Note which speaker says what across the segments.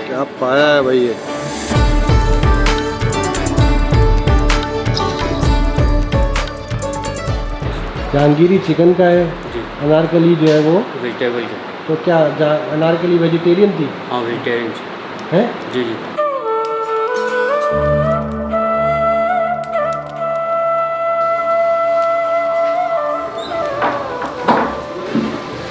Speaker 1: क्या पाया है भाई ये। जहांगीरी चिकन का है
Speaker 2: जी।
Speaker 1: अनारकली जो है वो
Speaker 2: वेजिटेबल का।
Speaker 1: तो क्या अनारकली वेजिटेरियन थी?
Speaker 2: हाँ वेजिटेरियन
Speaker 1: है।
Speaker 2: जी जी।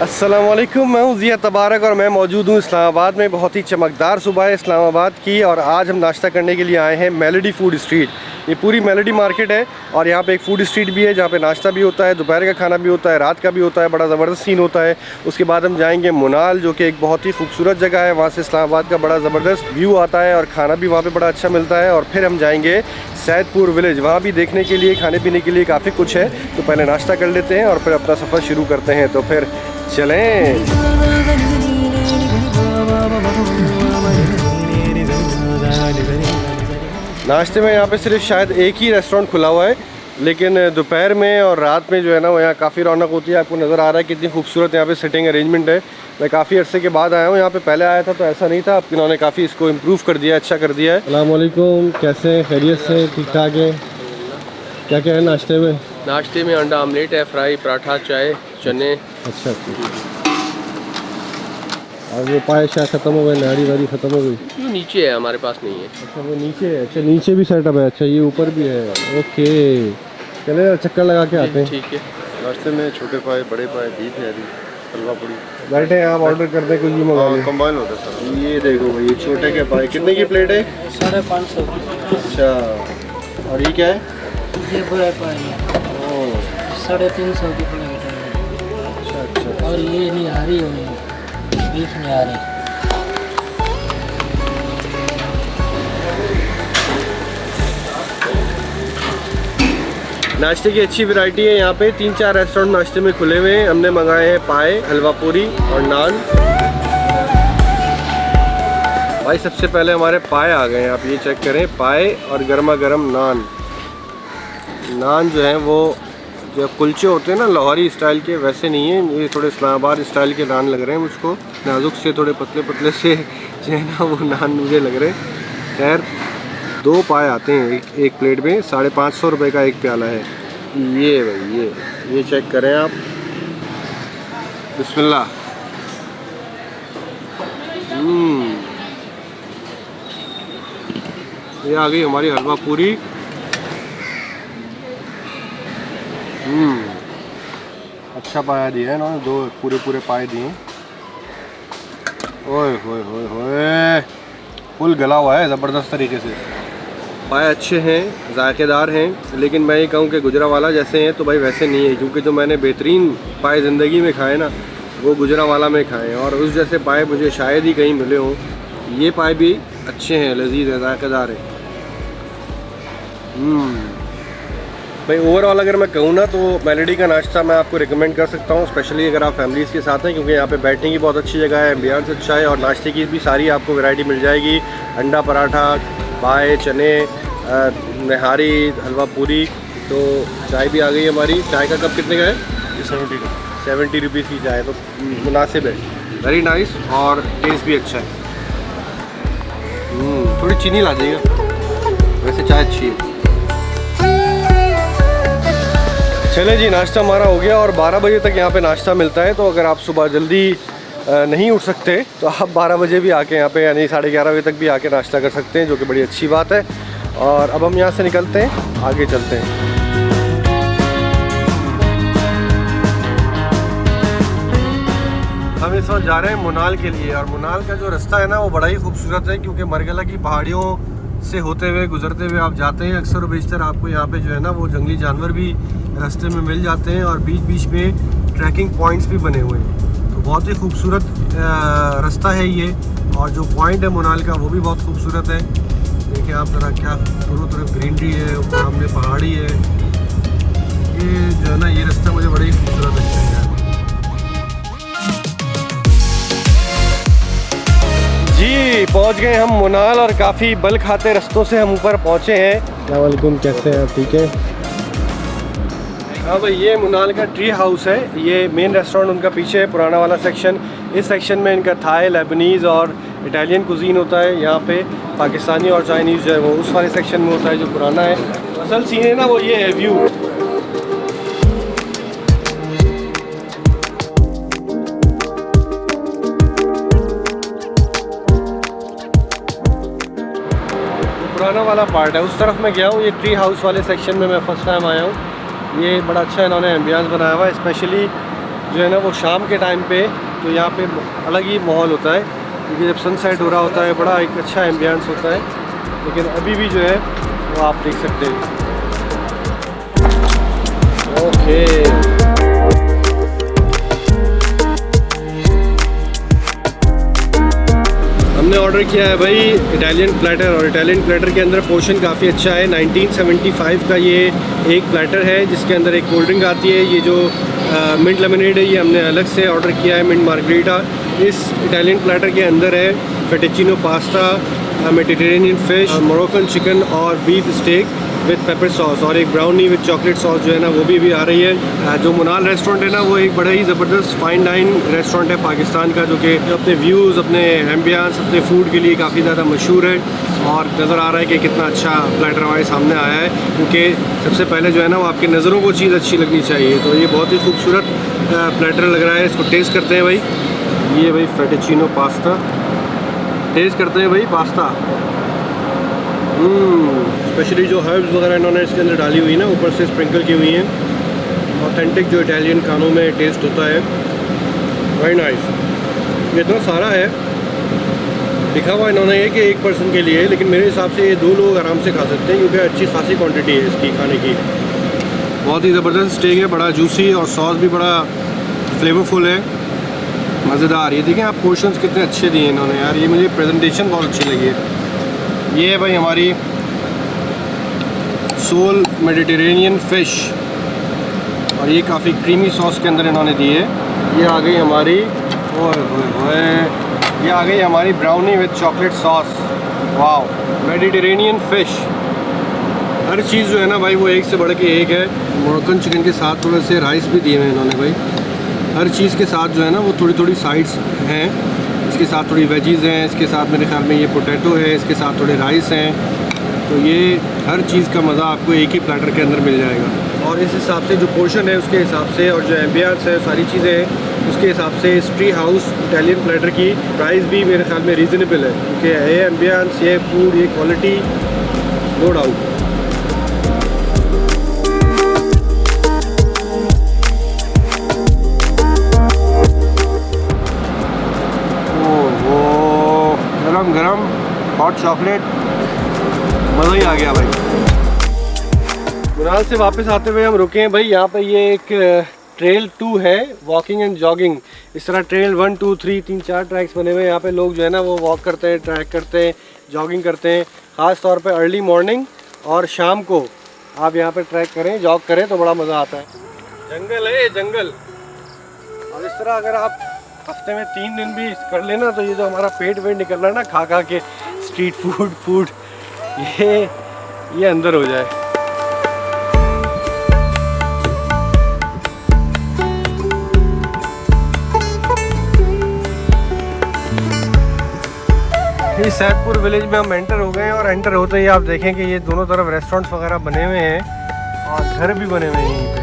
Speaker 1: अस्सलाम वालेकुम, मैं हूँ ज़िया तबारक और मैं मौजूद हूँ इस्लामाबाद में। बहुत ही चमकदार सुबह है इस्लामाबाद की और आज हम नाश्ता करने के लिए आए हैं मेलोडी फूड स्ट्रीट। ये पूरी मेलोडी मार्केट है और यहाँ पे एक फ़ूड स्ट्रीट भी है जहाँ पे नाश्ता भी होता है, दोपहर का खाना भी होता है, रात का भी होता है। बड़ा ज़बरदस्त सीन होता है। उसके बाद हम जाएंगे मुनाल, जो कि एक बहुत ही खूबसूरत जगह है। वहाँ से इस्लामाबाद का बड़ा ज़बरदस्त व्यू आता है और खाना भी वहाँ पर बड़ा अच्छा मिलता है। और फिर हम जाएँगे सैदपुर विलेज, वहाँ भी देखने के लिए, खाने पीने के लिए काफ़ी कुछ है। तो पहले नाश्ता कर लेते हैं और फिर अपना सफ़र शुरू करते हैं। तो फिर चलें। नाश्ते में यहाँ पे सिर्फ शायद एक ही रेस्टोरेंट खुला हुआ है, लेकिन दोपहर में और रात में जो है ना वो यहाँ काफ़ी रौनक होती है। आपको नज़र आ रहा है कितनी खूबसूरत यहाँ पे सिटिंग अरेंजमेंट है। मैं काफ़ी अरसे के बाद आया हूँ यहाँ पे, पहले आया था तो ऐसा नहीं था। अब इन्होंने काफ़ी इसको इम्प्रूव कर दिया, अच्छा कर दिया है। अस्सलाम वालेकुम, कैसे हैं? खैरियत से? ठीक ठाक है। क्या क्या है नाश्ते में?
Speaker 2: नाश्ते में अंडा आमलेट है, फ्राई, पराठा, चाय, चने।
Speaker 1: अच्छा और वो पाए शायद ख़त्म हो गए, नारी वारी ख़त्म हो गई।
Speaker 2: वो नीचे है, हमारे पास नहीं है।
Speaker 1: अच्छा वो नीचे है। अच्छा नीचे भी सेटअप है। अच्छा ये ऊपर भी है। ओके चले चक्कर लगा के आते हैं।
Speaker 2: ठीक है।
Speaker 3: नाश्ते में छोटे पाए, बड़े पाए, बीफ है, हलवा पूड़ी।
Speaker 1: बैठे हैं आप, ऑर्डर करते हैं कुछ भी मंगा लें।
Speaker 3: कंबाइन होता है सर।
Speaker 1: ये देखो भाई, ये छोटे के पाए कितने की प्लेट है?
Speaker 4: 550।
Speaker 1: अच्छा और ये क्या है?
Speaker 4: ये बड़ा पाए 350 की प्लेट है।
Speaker 1: अच्छा अच्छा।
Speaker 4: और ये निहारी है, बीफ निहारी।
Speaker 1: नाश्ते की अच्छी वैरायटी है यहाँ पे। 3-4 रेस्टोरेंट नाश्ते में खुले हुए हैं। हमने मंगाए हैं पाए, हलवा पूरी और नान। भाई सबसे पहले हमारे पाए आ गए हैं, आप ये चेक करें। पाए और गर्मा गर्म नान। नान जो है वो जो कुलचे होते हैं ना लाहौरी स्टाइल के, वैसे नहीं है। ये थोड़े इस्लामाबाद स्टाइल के नान लग रहे हैं मुझको, नाजुक से, थोड़े पतले पतले से जो है ना वो नान मुझे लग रहे हैं। खैर 2 पाए आते हैं एक प्लेट में। 550 रुपये का एक प्याला है। ये भाई ये चेक करें आप। बिस्मिल्लाह। ये आ गई हमारी हलवा पूरी। अच्छा पाया दिया है ना, 2 पूरे पाए दिए। ओए होए होए होए, फुल गला हुआ है ज़बरदस्त तरीके से। पाए अच्छे हैं, जायकेदार हैं, लेकिन मैं ये कहूँ कि गुजरावाला जैसे हैं तो भाई वैसे नहीं है। क्योंकि जो मैंने बेहतरीन पाए ज़िंदगी में खाए ना, वो गुजरावाला में खाए हैं और उस जैसे पाए मुझे शायद ही कहीं मिले हों। ये पाए भी अच्छे हैं, लजीज हैं, जायकेदार हैं। भाई ओवरऑल अगर मैं कहूँ ना तो मेलोडी का नाश्ता मैं आपको रिकमेंड कर सकता हूँ, स्पेशली अगर आप फैमिलीज़ के साथ हैं, क्योंकि यहाँ पे बैठने की बहुत अच्छी जगह है, एम्बियंस अच्छा है और नाश्ते की भी सारी आपको वैरायटी मिल जाएगी। अंडा पराठा, पाए, चने, नहारी, हलवा पूरी। तो चाय भी आ गई हमारी। चाय का कप कितने का है? 70 रुपीज़ की चाय, तो मुनासिब है। वेरी नाइस और टेस्ट भी अच्छा है। थोड़ी चीनी ला देगा, वैसे चाय अच्छी है। चले जी, नाश्ता हमारा हो गया और 12 बजे तक यहाँ पे नाश्ता मिलता है। तो अगर आप सुबह जल्दी नहीं उठ सकते तो आप 12 बजे भी आके यहाँ पे, यानी 11:30 बजे तक भी आके नाश्ता कर सकते हैं, जो कि बड़ी अच्छी बात है। और अब हम यहाँ से निकलते हैं, आगे चलते हैं। हम इस वक्त जा रहे हैं मुनाल के लिए और मुनाल का जो रास्ता है ना वो बड़ा ही खूबसूरत है, क्योंकि मरगला की पहाड़ियों से होते हुए, गुजरते हुए आप जाते हैं। अक्सर बेशतर आपको यहाँ पे जो है ना वो जंगली जानवर भी रास्ते में मिल जाते हैं और बीच बीच में ट्रैकिंग पॉइंट्स भी बने हुए हैं। तो बहुत ही खूबसूरत रास्ता है ये। और जो पॉइंट है मुनाल का वो भी बहुत खूबसूरत है। देखिए आप ज़रा, क्या दोनों तरफ ग्रीनरी है, ऊपर सामने पहाड़ी है। ये जो है ना ये रास्ता मुझे बड़ा ही खूबसूरत लगता है। जी पहुंच गए हम मुनाल और काफ़ी बल खाते रास्तों से हम ऊपर पहुंचे हैं। अस्सलाम वालेकुम, कैसे हैं आप? ठीक है। हाँ भाई, ये मुनाल का ट्री हाउस है। ये मेन रेस्टोरेंट उनका पीछे है, पुराना वाला सेक्शन। इस सेक्शन में इनका थाई, लेबनीज़ और इटालियन कुजीन होता है। यहाँ पे पाकिस्तानी और चाइनीज़ जो है वो उस वाले सेक्शन में होता है जो पुराना है। असल सीन है ना वो ये है, व्यू। पुराना वाला पार्ट है, उस तरफ मैं गया हूँ। ये ट्री हाउस वाले सेक्शन में मैं फ़र्स्ट टाइम आया हूँ। ये बड़ा अच्छा इन्होंने एम्बियंस बनाया हुआ है, स्पेशली जो है ना वो शाम के टाइम पे तो यहाँ पे अलग ही माहौल होता है, क्योंकि जब सनसेट हो रहा होता है बड़ा एक अच्छा एम्बियंस होता है। लेकिन अभी भी जो है वो आप देख सकते हैं। ओके, हमने ऑर्डर किया है भाई इटालियन प्लेटर, और इटालियन प्लेटर के अंदर पोर्शन काफ़ी अच्छा है। 1975 का ये एक प्लेटर है जिसके अंदर एक कोल्ड ड्रिंक आती है। ये जो मिंट लेमनेड है ये हमने अलग से ऑर्डर किया है, मिंट मार्गरीटा। इस इटालियन प्लेटर के अंदर है fettuccine pasta, Mediterranean fish, Moroccan chicken और beef steak with pepper sauce, और एक ब्राउनी विद चॉकलेट सॉस जो है ना वो भी आ रही है। जो मुनाल रेस्टोरेंट है ना वो एक बड़ा ही ज़बरदस्त फाइन डाइन रेस्टोरेंट है पाकिस्तान का, जो कि अपने व्यूज़, अपने एम्बियंस, अपने फ़ूड के लिए काफ़ी ज़्यादा मशहूर है। और नज़र आ रहा है कि कितना अच्छा प्लेटर हमारे सामने आया है, क्योंकि सबसे पहले जो है ना वो आपकी नज़रों को चीज़ अच्छी लगनी चाहिए। तो ये बहुत ही खूबसूरत प्लेटर लग रहा है। इसको टेस्ट करते हैं भाई। ये भाई फेटिचिनो पास्ता, टेस्ट करते हैं भाई पास्ता। स्पेशली जो हर्ब्स वगैरह इन्होंने इसके अंदर डाली हुई ना, ऊपर से स्प्रिंकल की हुई हैं। ऑथेंटिक जो इटालियन खानों में टेस्ट होता है, वेरी नाइस। ये इतना सारा है, लिखा हुआ इन्होंने ये कि एक पर्सन के लिए, लेकिन मेरे हिसाब से ये 2 लोग आराम से खा सकते हैं, क्योंकि अच्छी खासी क्वांटिटी है इसकी खाने की। बहुत ही ज़बरदस्त स्टेक है, बड़ा जूसी, और सॉस भी बड़ा फ्लेवरफुल है, मज़ेदार। ये देखें आप पोर्शंस कितने अच्छे दिए इन्होंने यार। ये मुझे प्रेजेंटेशन बहुत अच्छी लगी है। ये है भाई हमारी सोल मेडिटेरेनियन फ़िश, और ये काफ़ी क्रीमी सॉस के अंदर इन्होंने दी है। ये आ गई हमारी ये आ गई हमारी brownie with chocolate sauce. Wow, Mediterranean fish. हर चीज़ जो है ना भाई वो एक से बढ़ के एक है। मोरक्कन चिकन के साथ थोड़े से राइस भी दिए हुए हैं इन्होंने भाई। हर चीज़ के साथ जो है ना वो थोड़ी थोड़ी साइड्स हैं। इसके साथ थोड़ी वेजीज़ हैं, इसके साथ मेरे ख्याल में ये पोटैटो है, इसके साथ थोड़े राइस हैं। तो ये हर चीज़ का मज़ा आपको एक ही प्लेटर के अंदर मिल जाएगा। और इस हिसाब से जो पोर्शन है उसके हिसाब से, और जो एम्बियंस है, सारी चीज़ें हैं उसके हिसाब से इस ट्री हाउस इटालियन प्लेटर की प्राइस भी मेरे ख्याल में रीज़नेबल है, क्योंकि ये एम्बियंस, ये फूड, ये क्वालिटी, नो डाउट। गरम गरम हॉट चॉकलेट, मज़ा ही आ गया भाई। मुनाल से वापस आते हुए हम रुके हैं भाई यहाँ पे। ये एक ट्रेल 2 है, वॉकिंग एंड जॉगिंग। इस तरह ट्रेल 1, 2, 3, 3-4 ट्रैक्स बने हुए हैं। यहाँ पे लोग जो है ना वो वॉक करते हैं, ट्रैक करते हैं, जॉगिंग करते हैं। ख़ास तौर पे अर्ली मॉर्निंग और शाम को आप यहाँ पे ट्रैक करें, जॉग करें तो बड़ा मज़ा आता है। जंगल है ये, जंगल। और इस तरह अगर आप हफ्ते में 3 दिन भी कर लेना तो ये जो हमारा पेट वेट निकल रहा है ना खा खा के स्ट्रीट फूड, ये अंदर हो जाए। इस सैदपुर विलेज में हम एंटर हो गए हैं, और एंटर होते ही आप देखें कि ये दोनों तरफ रेस्टोरेंट्स वगैरह बने हुए हैं और घर भी बने हुए हैं यहीं पे।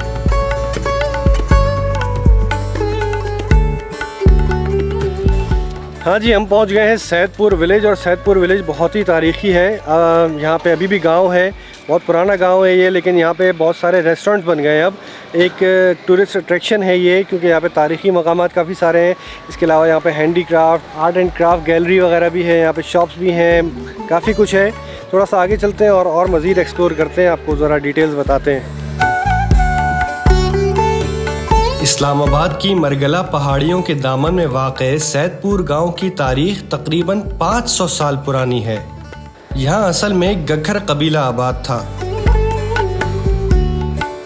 Speaker 1: हाँ जी, हम पहुंच गए हैं सैदपुर विलेज, और सैदपुर विलेज बहुत ही तारीख़ी है। यहाँ पे अभी भी गांव है, बहुत पुराना गांव है ये, लेकिन यहाँ पे बहुत सारे रेस्टोरेंट्स बन गए हैं अब। एक टूरिस्ट अट्रैक्शन है ये, क्योंकि यहाँ पे तारीख़ी मकामात काफ़ी सारे हैं। इसके अलावा यहाँ पे handicraft, art and craft gallery वगैरह भी है, यहाँ पे शॉप्स भी हैं, काफ़ी कुछ है। थोड़ा सा आगे चलते हैं और मज़ीद एक्सप्लोर करते हैं, आपको ज़रा डिटेल्स बताते हैं। इस्लामाबाद की मरगला पहाड़ियों के दामन में वाक़े सैदपुर गांव की तारीख तकरीबन 500 साल पुरानी है। यहाँ असल में गखर कबीला आबाद था।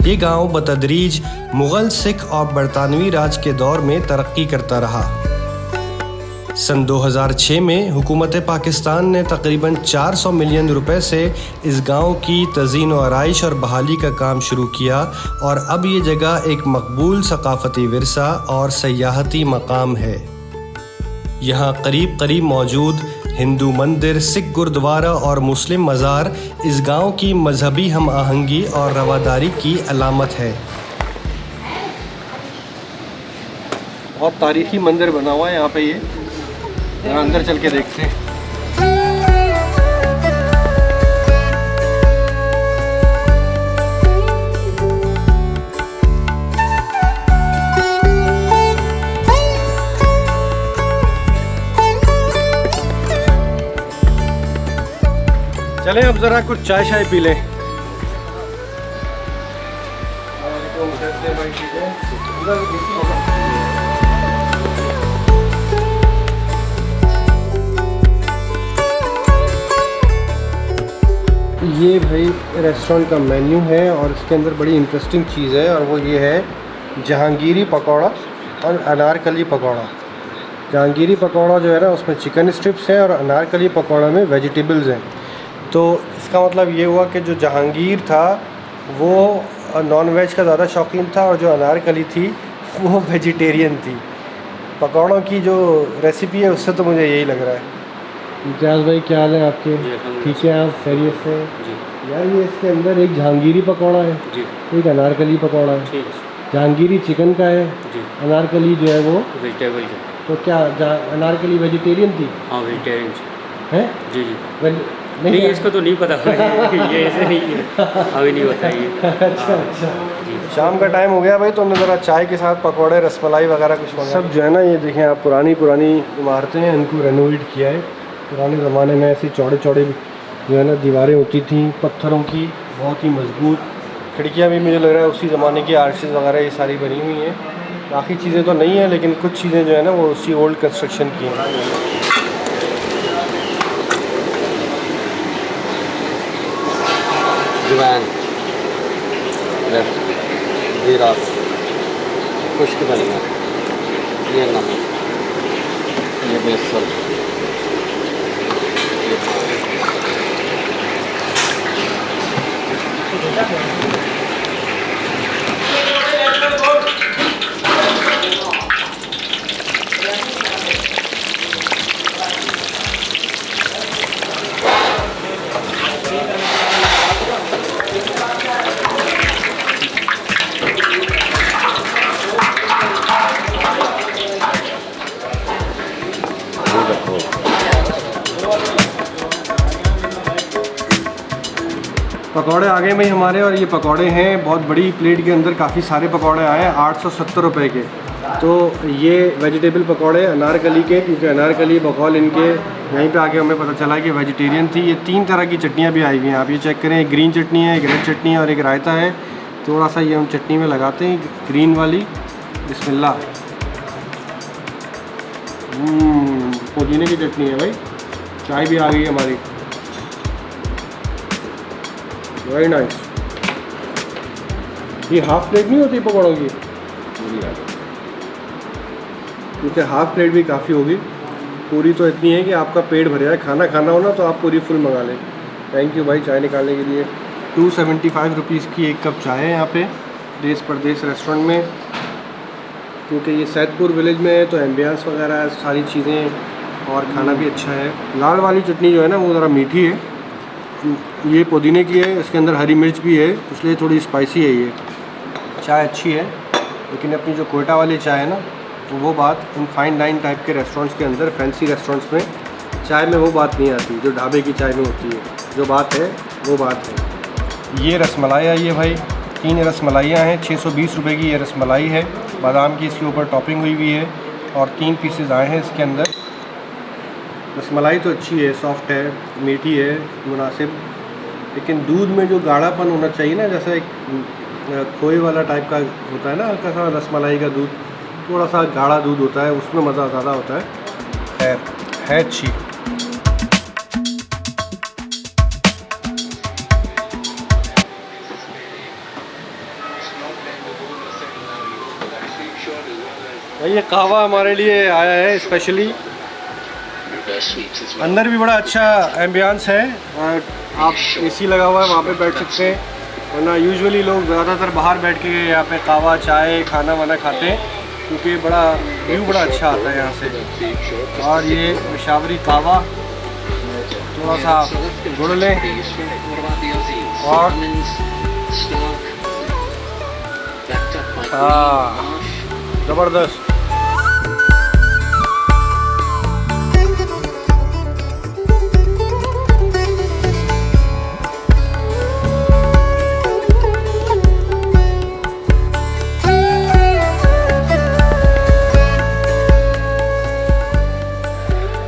Speaker 1: ये गांव बतदरीज मुग़ल, सिख और बरतानवी राज के दौर में तरक्की करता रहा। सन 2006 में हुकूमत पाकिस्तान ने तकरीबन 400 मिलियन रुपए से इस गांव की तज़ीन व आराइश और बहाली का काम शुरू किया और अब ये जगह एक मकबूल सकाफ़ती विरसा और सयाहती मकाम है। यहाँ करीब करीब मौजूद हिंदू मंदिर, सिख गुरुद्वारा और मुस्लिम मज़ार इस गांव की मजहबी हम आहंगी और रवादारी की अलामत है। बहुत तारीखी मंदिर बना हुआ है यहाँ पे, ये जरा अंदर चल के देखते हैं। चलें अब ज़रा कुछ चाय शाय पी लें। ये भाई रेस्टोरेंट का मेन्यू है और इसके अंदर बड़ी इंटरेस्टिंग चीज़ है और वो ये है जहांगीरी पकौड़ा और अनारकली पकौड़ा। जहांगीरी पकौड़ा जो है ना उसमें चिकन स्ट्रिप्स हैं और अनारकली पकौड़ा में वेजिटेबल्स हैं। तो इसका मतलब ये हुआ कि जो जहांगीर था वो नॉन वेज का ज़्यादा शौकीन था और जो अनारकली थी वो वेजिटेरियन थी। पकौड़ों की जो रेसिपी है उससे तो मुझे यही लग रहा है। इम्तियाज़ भाई क्या हाल है आपके? ठीक है, आप खैरियत से? यार ये इसके अंदर एक जहांगीरी पकौड़ा है जी, एक अनारकली पकौड़ा है। जहांगीरी चिकन का है जी, अनारकली जो है वो
Speaker 2: वेजिटेबल का।
Speaker 1: तो क्या अनारकली वेजिटेरियन थी?
Speaker 2: हाँ वेजिटेरियन
Speaker 1: है
Speaker 2: जी जी। नहीं इसको तो नहीं पता ये ऐसे नहीं है, अभी नहीं होता ये।
Speaker 1: अच्छा शाम का टाइम हो गया भाई, तो हमने ज़रा चाय के साथ पकौड़े, रसमलाई वगैरह कुछ सब जो है ना, ये देखें आप, पुरानी इमारतें हैं, इनको रेनोवेट किया है। पुराने ज़माने में ऐसी चौड़े जो है ना दीवारें होती थी पत्थरों की, बहुत ही मजबूत। खिड़कियाँ भी मुझे लग रहा है उसी ज़माने की आर्चेस वगैरह ये सारी बनी हुई हैं। बाकी चीज़ें तो नहीं हैं लेकिन कुछ चीज़ें जो है ना वो उसी ओल्ड कंस्ट्रक्शन की हैं।
Speaker 3: जवैन, जीरा, खुश्क धनिया, ये नमक, ये बेसन,
Speaker 1: पकौड़े आ गए भाई हमारे, और ये पकौड़े हैं बहुत बड़ी प्लेट के अंदर, काफ़ी सारे पकौड़े आए हैं 870 रुपए के। तो ये वेजिटेबल पकौड़े अनारकली के, क्योंकि अनारकली बकौल इनके यहीं पे आके हमें पता चला कि वेजिटेरियन थी। ये 3 तरह की चटनियाँ भी आई हुई हैं, आप ये चेक करें। एक ग्रीन चटनी है, एक रेड चटनी है और एक रायता है। थोड़ा सा ये हम चटनी में लगाते हैं, ग्रीन वाली। बिस्मिल्लाह। पुदीने की चटनी है भाई। चाय भी आ गई है हमारी, वेरी नाइस। ये हाफ प्लेट नहीं होती पकौड़ों की, क्योंकि हाफ प्लेट भी काफ़ी होगी। पूरी तो इतनी है कि आपका पेट भर जाए। खाना खाना हो ना तो आप पूरी फुल मंगा लें। थैंक यू भाई चाय निकालने के लिए। 275 रुपीज़ की एक कप चाय है यहाँ पे देश परदेश रेस्टोरेंट में। क्योंकि ये सैदपुर विलेज में है तो एम्बियंस वगैरह सारी चीज़ें और खाना भी अच्छा है। लाल वाली चटनी जो है ना वो ज़रा मीठी है, ये पुदीने की है, इसके अंदर हरी मिर्च भी है, इसलिए थोड़ी स्पाइसी है। ये चाय अच्छी है, लेकिन अपनी जो कोयटा वाली चाय है ना, तो वो बात इन फाइन डाइन टाइप के रेस्टोरेंट्स के अंदर, फैंसी रेस्टोरेंट्स में चाय में वो बात नहीं आती जो ढाबे की चाय में होती है। जो बात है वो बात है। ये रसमलाई आई है भाई, 3 रसमलाइयाँ हैं। 620 रुपये की ये रसमलाई है, बादाम की इसके ऊपर टॉपिंग हुई हुई है और 3 पीसेस आए हैं इसके अंदर। रसमलाई तो अच्छी है, सॉफ्ट है, मीठी है, मुनासिब। लेकिन दूध में जो गाढ़ापन होना चाहिए ना, जैसा एक खोए वाला टाइप का होता है ना हल्का सा रसमलाई का दूध, थोड़ा सा गाढ़ा दूध होता है, उसमें मज़ा ज़्यादा होता है। है अच्छी। ये कहवा हमारे लिए आया है स्पेशली, अंदर भी बड़ा अच्छा एम्बियंस है और आप एसी लगा हुआ है वहाँ पे बैठ सकते हैं, वरना यूजुअली लोग ज़्यादातर बाहर बैठ के यहाँ पे कहवा चाय खाना वाना खाते हैं क्योंकि बड़ा व्यू बड़ा अच्छा आता है यहाँ से। और ये पेशावरी कहवा थोड़ा सा गुड़ लें और हाँ ज़बरदस्त।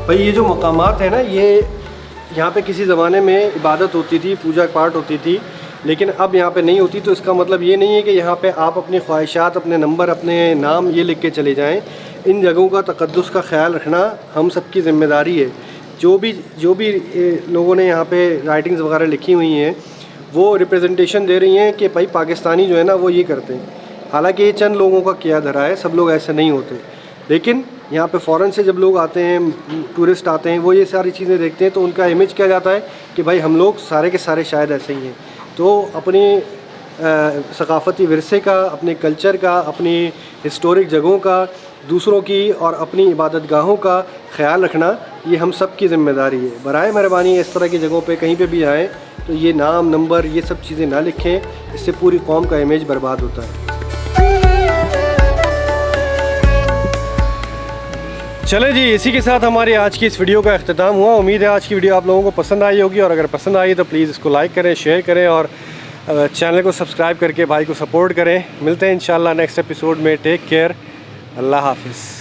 Speaker 1: भाई ये जो मकामात है ना, ये यहाँ पे किसी ज़माने में इबादत होती थी, पूजा पाठ होती थी, लेकिन अब यहाँ पे नहीं होती। तो इसका मतलब ये नहीं है कि यहाँ पे आप अपनी ख्वाहिशात, अपने नंबर, अपने नाम ये लिख के चले जाएं। इन जगहों का तक़द्दुस का ख्याल रखना हम सब की ज़िम्मेदारी है। जो भी लोगों ने यहाँ पे राइटिंग्स वगैरह लिखी हुई हैं वो रिप्रेजेंटेशन दे रही हैं कि भाई पाकिस्तानी जो है ना वो ये करते हैं। हालांकि ये चंद लोगों का किया धरा है, सब लोग ऐसे नहीं होते। लेकिन यहाँ पे फ़ॉरेन से जब लोग आते हैं, टूरिस्ट आते हैं, वो ये सारी चीज़ें देखते हैं तो उनका इमेज क्या जाता है कि भाई हम लोग सारे के सारे शायद ऐसे ही हैं। तो अपने सकाफ़ती विरसे का, अपने कल्चर का, अपनी हिस्टोरिक जगहों का, दूसरों की और अपनी इबादत गाहों का ख्याल रखना ये हम सब की ज़िम्मेदारी है। बराए मेहरबानी इस तरह की जगहों पे कहीं पे भी आएँ तो ये नाम, नंबर, ये सब चीज़ें ना लिखें, इससे पूरी कौम का इमेज बर्बाद होता है। चले जी, इसी के साथ हमारी आज की इस वीडियो का अख्तिताम हुआ। उम्मीद है आज की वीडियो आप लोगों को पसंद आई होगी, और अगर पसंद आई तो प्लीज़ इसको लाइक करें, शेयर करें और चैनल को सब्सक्राइब करके भाई को सपोर्ट करें। मिलते हैं इंशाल्लाह नेक्स्ट एपिसोड में। टेक केयर, अल्लाह हाफिज़।